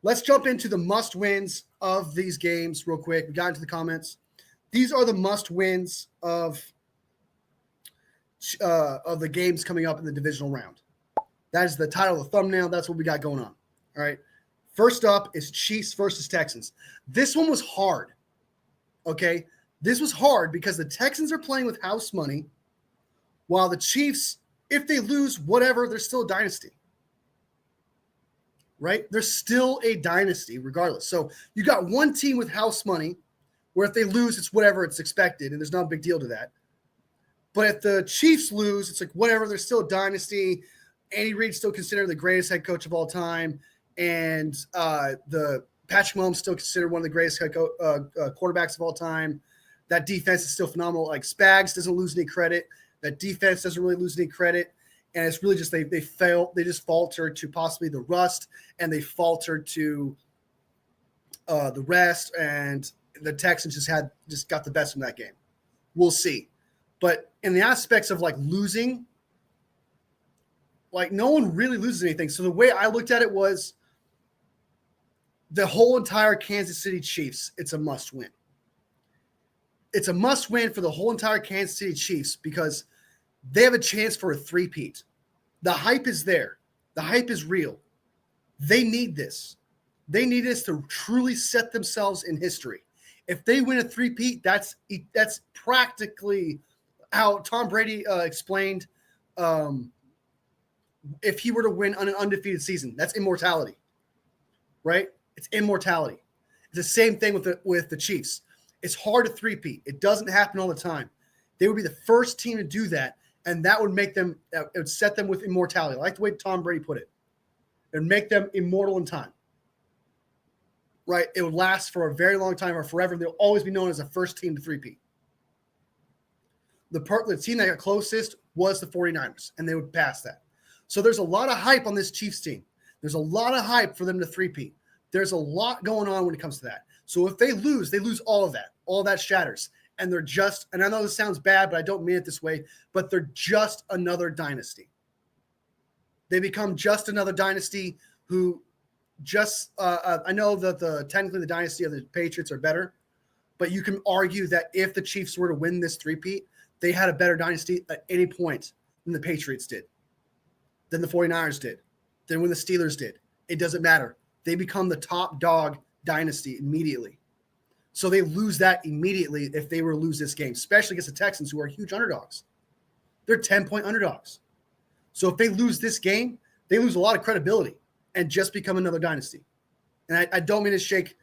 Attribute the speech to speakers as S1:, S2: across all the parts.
S1: let's jump into the must wins of these games real quick. We got into the comments. These are the must wins of the games coming up in the divisional round. That is the title of the thumbnail. That's what we got going on. All right. First up is Chiefs versus Texans. This one was hard. Okay. This was hard because the Texans are playing with house money, while the Chiefs, if they lose, whatever, they're still a dynasty. Right? They're still a dynasty regardless. So you got one team with house money where if they lose, it's whatever, it's expected, and there's not a big deal to that. But if the Chiefs lose, it's like whatever, they're still a dynasty. Andy Reid's still considered the greatest head coach of all time, and the Patrick Mahomes still considered one of the greatest quarterbacks of all time. That defense is still phenomenal. Like Spags doesn't lose any credit. That defense doesn't really lose any credit. And it's really just they just faltered to possibly the rust, and they faltered to the rest, and the Texans just got the best in that game. We'll see. But in the aspects of like losing, like no one really loses anything. So the way I looked at it was the whole entire Kansas City Chiefs, it's a must win. It's a must win for the whole entire Kansas City Chiefs because they have a chance for a three-peat. The hype is there. The hype is real. They need this. They need this to truly set themselves in history. If they win a three-peat, that's practically how Tom Brady explained if he were to win an undefeated season. That's immortality, right? It's immortality. It's the same thing with the Chiefs. It's hard to three-peat. It doesn't happen all the time. They would be the first team to do that, and that would make them – it would set them with immortality. I like the way Tom Brady put it. It would make them immortal in time, right? It would last for a very long time or forever. They'll always be known as the first team to three-peat. The team that got closest was the 49ers, and they would pass that. So there's a lot of hype on this Chiefs team. There's a lot of hype for them to three-peat. There's a lot going on when it comes to that. So if they lose all of that. All of that shatters. And they're just, and I know this sounds bad, but I don't mean it this way, but they're just another dynasty. They become just another dynasty who just, I know that technically the dynasty of the Patriots are better, but you can argue that if the Chiefs were to win this three-peat, they had a better dynasty at any point than the Patriots did, than the 49ers did, than when the Steelers did. It doesn't matter. They become the top dog dynasty immediately. So they lose that immediately if they were to lose this game, especially against the Texans, who are huge underdogs. They're 10-point underdogs. So if they lose this game, they lose a lot of credibility and just become another dynasty. And I don't mean to shake,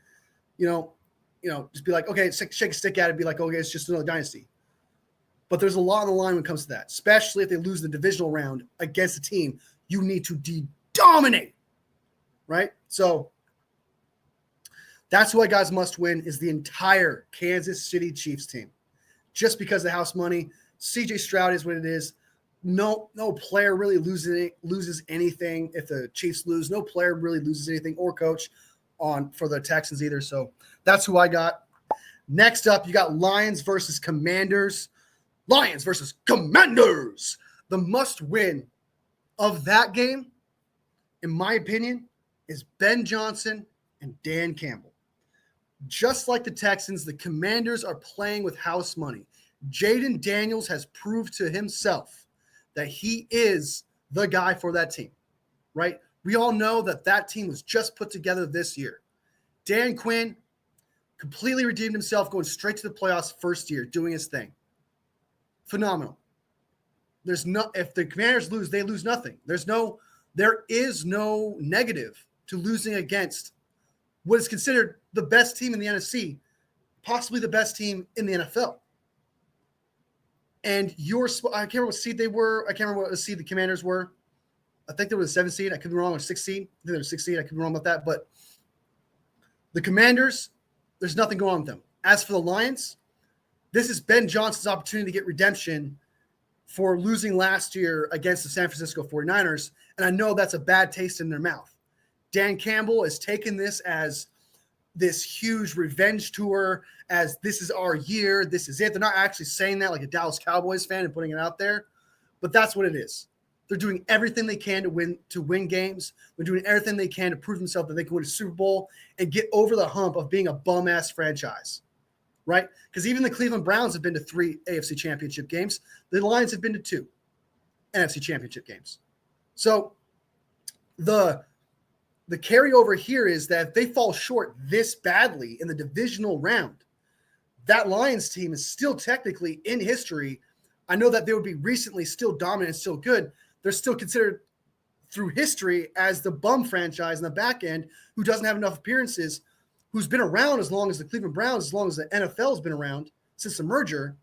S1: just be like, okay, shake a stick at it and be like, okay, it's just another dynasty. But there's a lot on the line when it comes to that, especially if they lose the divisional round against a team you need to dominate, right? So that's why guys must win is the entire Kansas City Chiefs team. Just because of the house money, CJ Stroud is what it is. No player really loses anything if the Chiefs lose. No player really loses anything or coach for the Texans either. So that's who I got. Next up, you got Lions versus Commanders. Lions versus Commanders. The must win of that game, in my opinion, is Ben Johnson and Dan Campbell. Just like the Texans, the Commanders are playing with house money. Jaden Daniels has proved to himself that he is the guy for that team, right? We all know that team was just put together this year. Dan Quinn completely redeemed himself, going straight to the playoffs first year, doing his thing. Phenomenal. If the Commanders lose, they lose nothing. There is no negative to losing against what is considered the best team in the NFC, possibly the best team in the NFL. And I can't remember what seed they were. I can't remember what seed the Commanders were. I think they were the 7th seed. I could be wrong, or 6th seed. I think they were 6th seed. I could be wrong about that. But the Commanders, there's nothing going on with them. As for the Lions, this is Ben Johnson's opportunity to get redemption for losing last year against the San Francisco 49ers. And I know that's a bad taste in their mouth. Dan Campbell has taken this as this huge revenge tour, as this is our year, this is it. They're not actually saying that like a Dallas Cowboys fan and putting it out there, but that's what it is. They're doing everything they can to win games. They're doing everything they can to prove themselves that they can win a Super Bowl and get over the hump of being a bum-ass franchise, right? Because even the Cleveland Browns have been to 3 AFC Championship games. The Lions have been to 2 NFC Championship games. So the carryover here is that if they fall short this badly in the divisional round, that Lions team is still technically in history. I know that they would be recently still dominant and still good. They're still considered through history as the bum franchise in the back end who doesn't have enough appearances, who's been around as long as the Cleveland Browns, as long as the NFL has been around since the merger.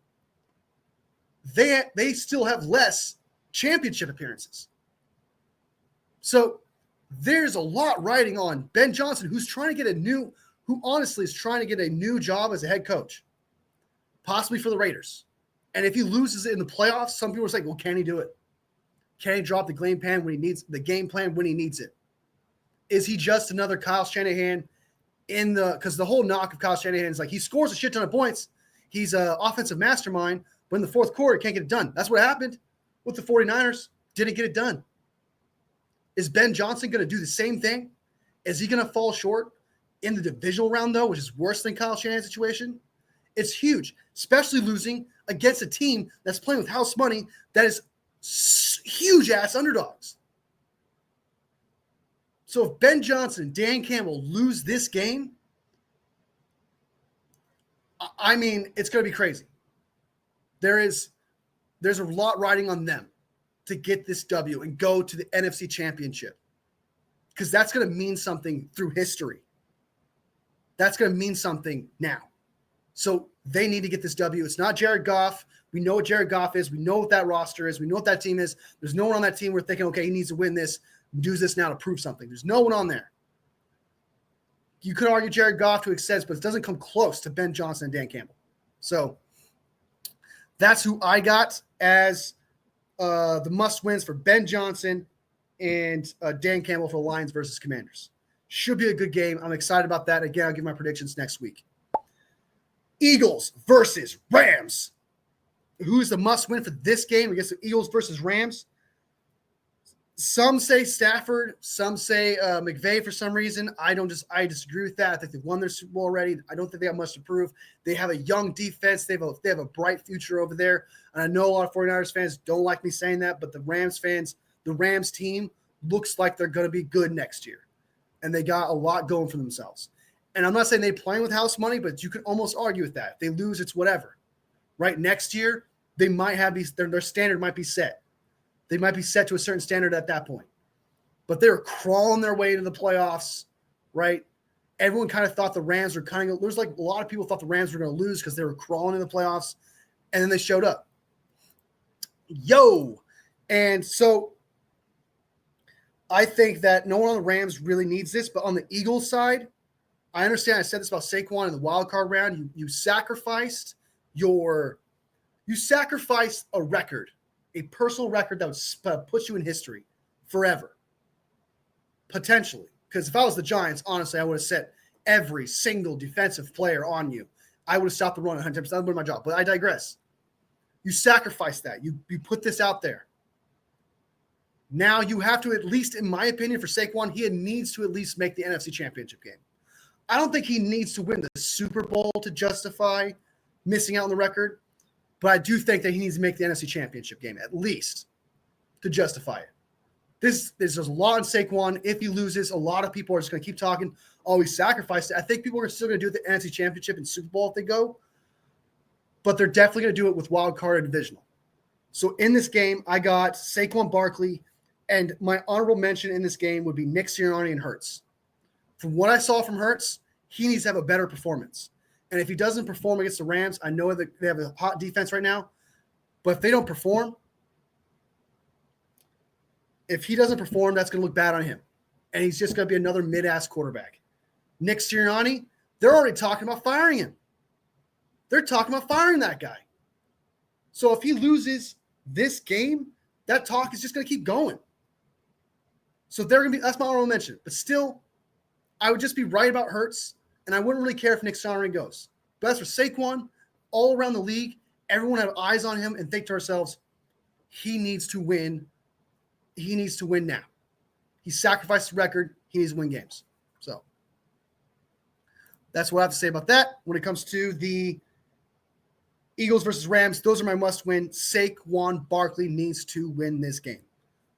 S1: They still have less championship appearances. So there's a lot riding on Ben Johnson, who honestly is trying to get a new job as a head coach, possibly for the Raiders. And if he loses it in the playoffs, some people are saying, well, can he do it? Can he drop the game plan when he needs it? Is he just another Kyle Shanahan because the whole knock of Kyle Shanahan is like he scores a shit ton of points. He's an offensive mastermind, but in the fourth quarter, he can't get it done. That's what happened with the 49ers. Didn't get it done. Is Ben Johnson going to do the same thing? Is he going to fall short in the divisional round, though, which is worse than Kyle Shanahan's situation? It's huge, especially losing against a team that's playing with house money that is huge-ass underdogs. So if Ben Johnson and Dan Campbell lose this game, I mean, it's going to be crazy. There's a lot riding on them to get this W and go to the NFC Championship, because that's going to mean something through history. That's going to mean something now. So they need to get this W. It's not Jared Goff. We know what Jared Goff is. We know what that roster is. We know what that team is. There's no one on that team we're thinking, okay, he needs to win this and do this now to prove something. There's no one on there. You could argue Jared Goff to extent, but it doesn't come close to Ben Johnson and Dan Campbell. So that's who I got as the must-wins for Ben Johnson and Dan Campbell for the Lions versus Commanders. Should be a good game. I'm excited about that. Again, I'll give my predictions next week. Eagles versus Rams. Who's the must-win for this game? I guess the Eagles versus Rams. Some say Stafford. Some say McVay for some reason. I disagree with that. I think they've won their Super Bowl already. I don't think they have much to prove. They have a young defense. They have a bright future over there. And I know a lot of 49ers fans don't like me saying that, but the Rams team looks like they're going to be good next year. And they got a lot going for themselves. And I'm not saying they're playing with house money, but you could almost argue with that. If they lose, it's whatever. Right? Next year, they might have their standard might be set. They might be set to a certain standard at that point. But they were crawling their way to the playoffs, right? Everyone kind of thought the Rams were there's like a lot of people thought the Rams were going to lose because they were crawling in the playoffs, and then they showed up. And so I think that no one on the Rams really needs this, but on the Eagles side, I understand I said this about Saquon in the wild card round. You sacrificed a record, a personal record that would put you in history forever, potentially. Because if I was the Giants, honestly, I would have set every single defensive player on you. I would have stopped the run 100%. That would have been my job. But I digress. You sacrificed that. You put this out there. Now you have to, at least in my opinion, for Saquon, he needs to at least make the NFC Championship game. I don't think he needs to win the Super Bowl to justify missing out on the record, but I do think that he needs to make the NFC Championship game, at least, to justify it. There's a lot on Saquon. If he loses, a lot of people are just going to keep talking, oh, he sacrificed it. I think people are still going to do it the NFC Championship and Super Bowl if they go, but they're definitely going to do it with wild card and divisional. So in this game, I got Saquon Barkley, and my honorable mention in this game would be Nick Sirianni and Hurts. From what I saw from Hurts, he needs to have a better performance. And if he doesn't perform against the Rams, I know that they have a hot defense right now, but if they don't perform, if he doesn't perform, that's going to look bad on him. And he's just going to be another mid-ass quarterback. Nick Sirianni, they're already talking about firing him. They're talking about firing that guy. So if he loses this game, that talk is just going to keep going. So that's my honorable mention. But still, I would just be right about Hurts, and I wouldn't really care if Nick Sirianni goes. But as for Saquon, all around the league, everyone have eyes on him and think to ourselves, he needs to win he needs to win now. He sacrificed the record. He needs to win games. So that's what I have to say about that. When it comes to the Eagles versus Rams, those are my must-win. Saquon Barkley needs to win this game.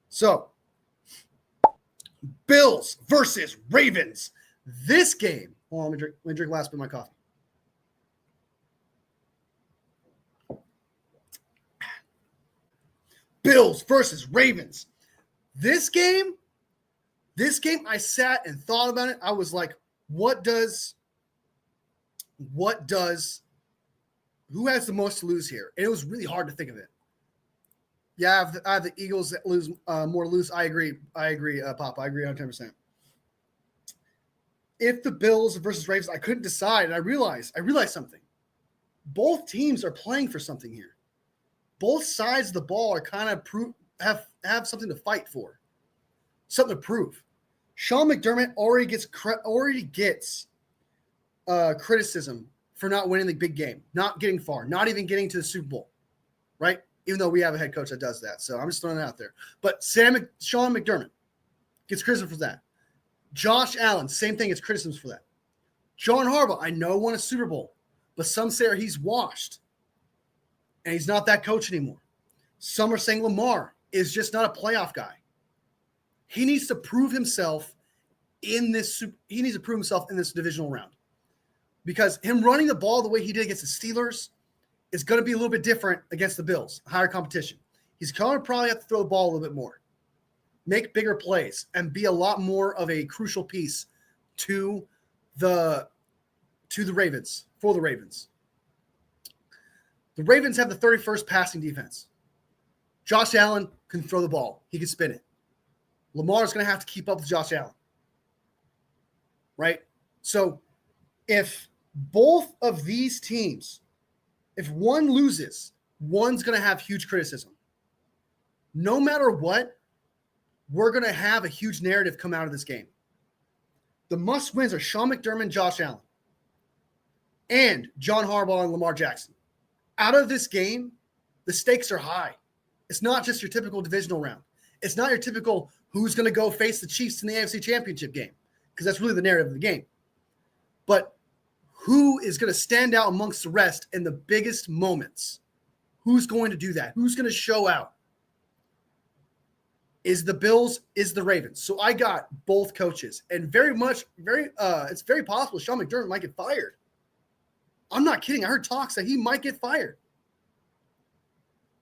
S1: So Bills versus Ravens. This game. Hold on, let me drink last bit of my coffee. Bills versus Ravens. This game, I sat and thought about it. I was like, who has the most to lose here? And it was really hard to think of it. Yeah, I have the Eagles that lose more to lose. I agree, Pop. I agree 110%. If the Bills versus Ravens, I couldn't decide, and I realized something. Both teams are playing for something here. Both sides of the ball are kind of have something to fight for, something to prove. Sean McDermott already gets criticism for not winning the big game, not getting far, not even getting to the Super Bowl, right? Even though we have a head coach that does that. So I'm just throwing it out there. But Sean McDermott gets criticism for that. Josh Allen, same thing, gets criticism for that. John Harbaugh, I know won a Super Bowl, but some say he's washed. And he's not that coach anymore. Some are saying Lamar is just not a playoff guy. He needs to prove himself in this divisional round. Because him running the ball the way he did against the Steelers is going to be a little bit different against the Bills, higher competition. He's going to probably have to throw the ball a little bit more, make bigger plays, and be a lot more of a crucial piece to the Ravens, for the Ravens. The Ravens have the 31st passing defense. Josh Allen can throw the ball. He can spin it. Lamar's going to have to keep up with Josh Allen. Right? So if both of these teams, if one loses, one's going to have huge criticism. No matter what, we're going to have a huge narrative come out of this game. The must-wins are Sean McDermott and Josh Allen and John Harbaugh and Lamar Jackson. Out of this game, the stakes are high. It's not just your typical divisional round. It's not your typical who's going to go face the Chiefs in the AFC Championship game, because that's really the narrative of the game. But who is going to stand out amongst the rest in the biggest moments? Who's going to do that? Who's going to show out? Is the Bills, is the Ravens. So I got both coaches, and it's very possible Sean McDermott might get fired. I'm not kidding. I heard talks that he might get fired.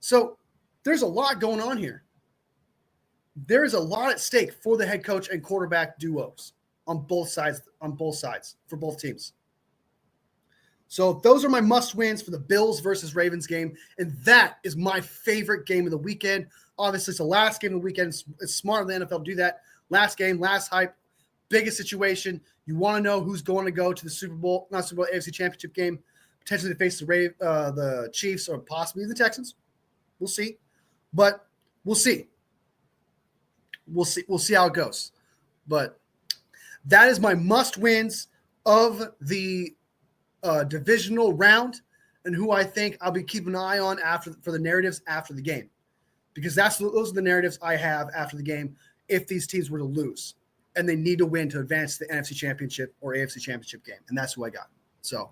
S1: So there's a lot going on here. There is a lot at stake for the head coach and quarterback duos on both sides for both teams. So those are my must-wins for the Bills versus Ravens game, and that is my favorite game of the weekend. Obviously, it's the last game of the weekend. It's smart of the NFL to do that. Last game, last hype, biggest situation. You want to know who's going to go to the Super Bowl, not Super Bowl, AFC Championship game, potentially to face the Chiefs or possibly the Texans. We'll see. But we'll see. We'll see how it goes. But that is my must-wins of the divisional round, and who I think I'll be keeping an eye on for the narratives after the game, because those are the narratives I have after the game if these teams were to lose and they need to win to advance to the NFC Championship or AFC Championship game, and that's who I got. So